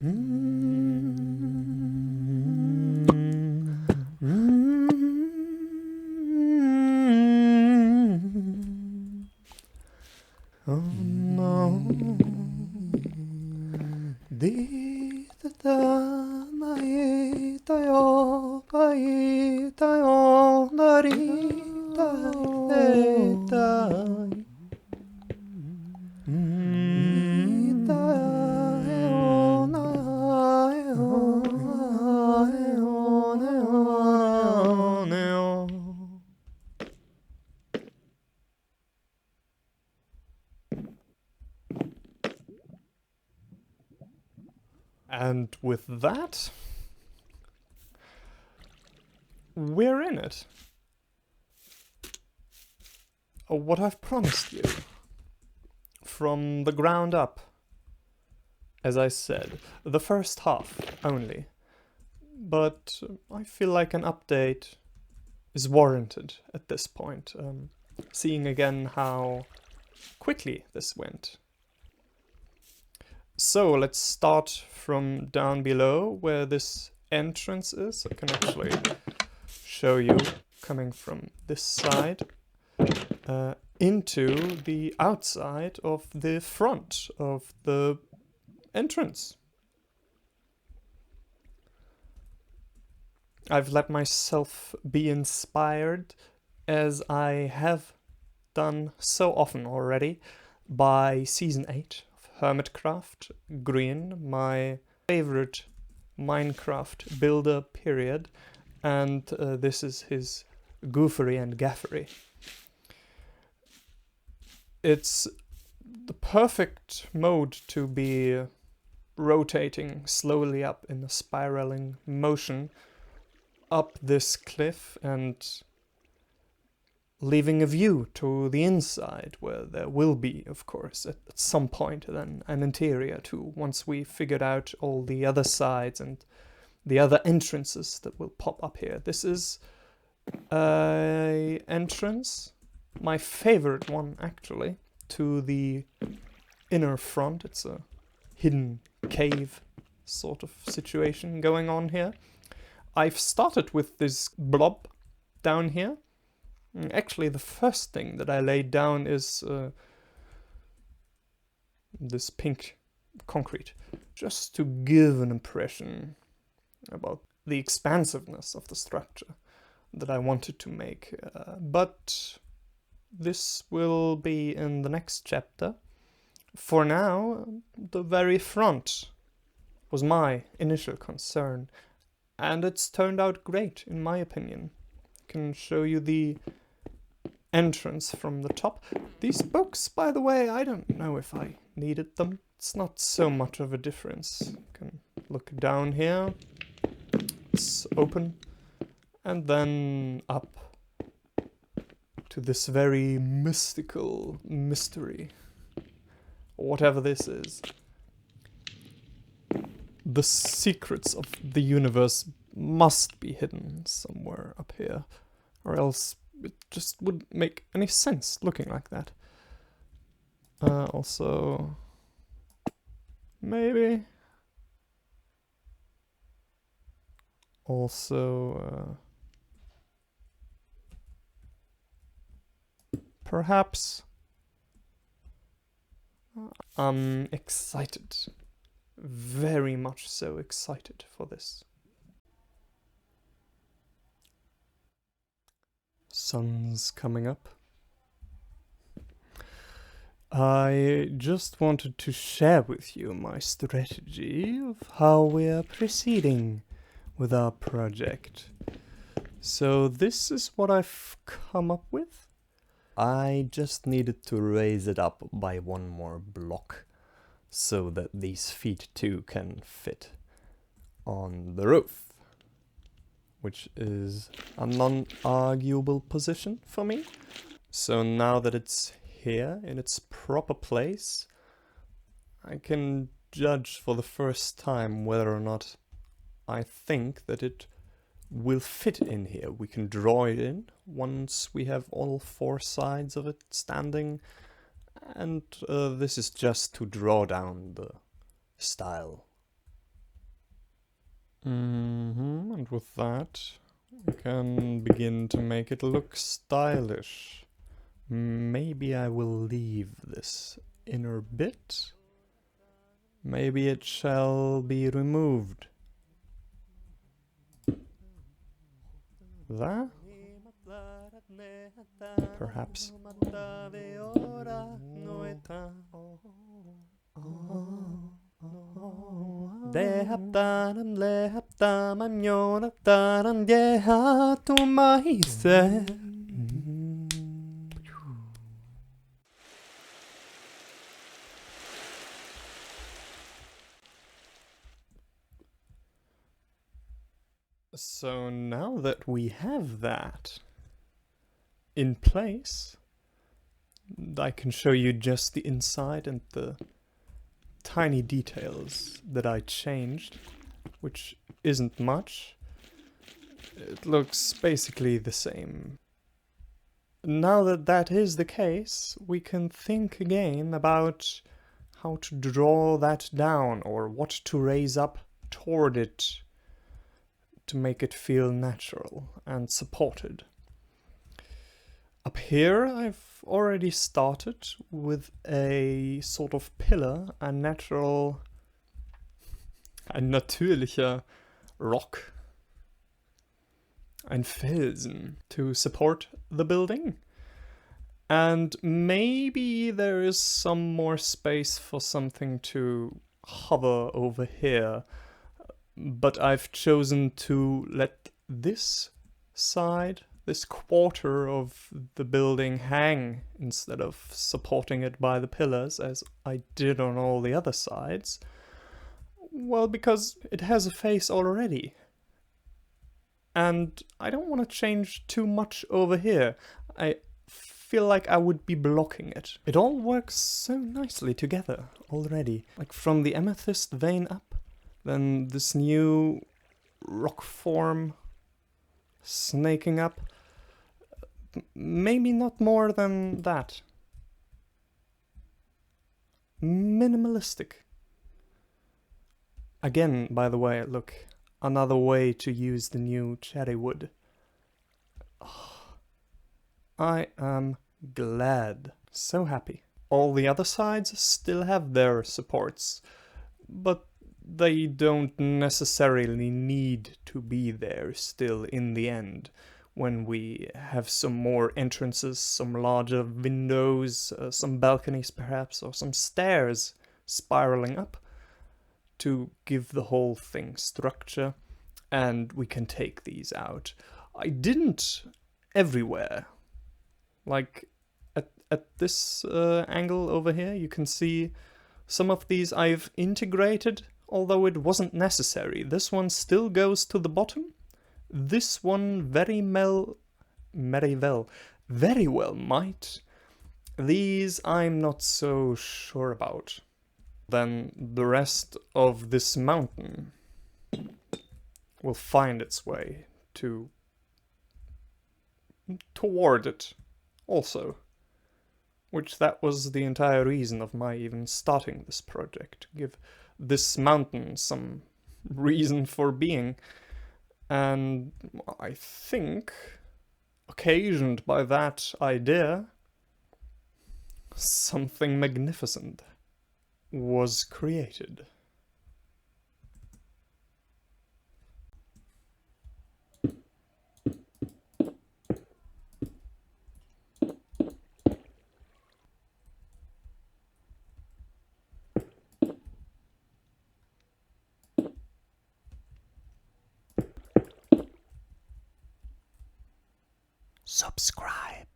Oh no. Di da da mai ta yo pai ta yo da ri da e da ta e o na e o e o ne o ne o. And with that, we're in it. What I've promised you. From the ground up. As I said, the first half only. But I feel like an update is warranted at this point. Seeing again how quickly this went. So let's start from down below where this entrance is. I can actually show you coming from this side into the outside of the front of the entrance. I've let myself be inspired, as I have done so often already, by Season 8 of Hermitcraft Green, my favorite Minecraft builder period, and this is his goofery and gaffery. It's the perfect mode to be rotating slowly up in a spiraling motion up this cliff and leaving a view to the inside, where there will be, of course, at some point then an interior too, once we figured out all the other sides and the other entrances that will pop up here. This is a entrance, my favorite one actually, to the inner front. It's a hidden cave sort of situation going on here. I've started with this blob down here. Actually, the first thing that I laid down is this pink concrete, just to give an impression about the expansiveness of the structure that I wanted to make. But this will be in the next chapter. For now, the very front was my initial concern. And it's turned out great, in my opinion. I can show you the entrance from the top. These books, by the way, I don't know if I needed them. It's not so much of a difference. You can look down here. It's open. And then up to this very mystical mystery. Whatever this is. The secrets of the universe must be hidden somewhere up here, or else it just wouldn't make any sense looking like that. Also, maybe. Also, perhaps. I'm excited. Very much so excited for this. Sun's coming up. I just wanted to share with you my strategy of how we are proceeding with our project. So this is what I've come up with. I just needed to raise it up by one more block, so that these feet too can fit on the roof, which is a non-arguable position for me. So now that it's here in its proper place, I can judge for the first time whether or not I think that it will fit in here. We can draw it in once we have all four sides of it standing. And this is just to draw down the style And with that, we can begin to make it look stylish. Maybe I will leave this inner bit. Maybe it shall be removed. That? Perhaps. So now that we have that in place, I can show you just the inside and the tiny details that I changed, which isn't much. It looks basically the same. Now that that is the case, we can think again about how to draw that down or what to raise up toward it to make it feel natural and supported. Up here I've already started with a sort of pillar, ein natürlicher Rock, ein Felsen, to support the building. And maybe there is some more space for something to hover over here. But I've chosen to let this side, this quarter of the building hang instead of supporting it by the pillars as I did on all the other sides. Well, because it has a face already. And I don't want to change too much over here. I feel like I would be blocking it. It all works so nicely together already. Like from the amethyst vein up. Then this new rock form snaking up. Maybe not more than that. Minimalistic. Again, by the way, look, another way to use the new cherry wood. Oh, I am glad. So happy. All the other sides still have their supports, but they don't necessarily need to be there still in the end, when we have some more entrances, some larger windows, some balconies perhaps, or some stairs spiraling up to give the whole thing structure, and we can take these out. I didn't everywhere. Like at this angle over here, you can see some of these I've integrated, although it wasn't necessary. This one still goes to the bottom. This one very well might. These I'm not so sure about. Then the rest of this mountain will find its way toward it also. Which that was the entire reason of my even starting this project, to give this mountain some reason for being. And I think, occasioned by that idea, something magnificent was created. Subscribe.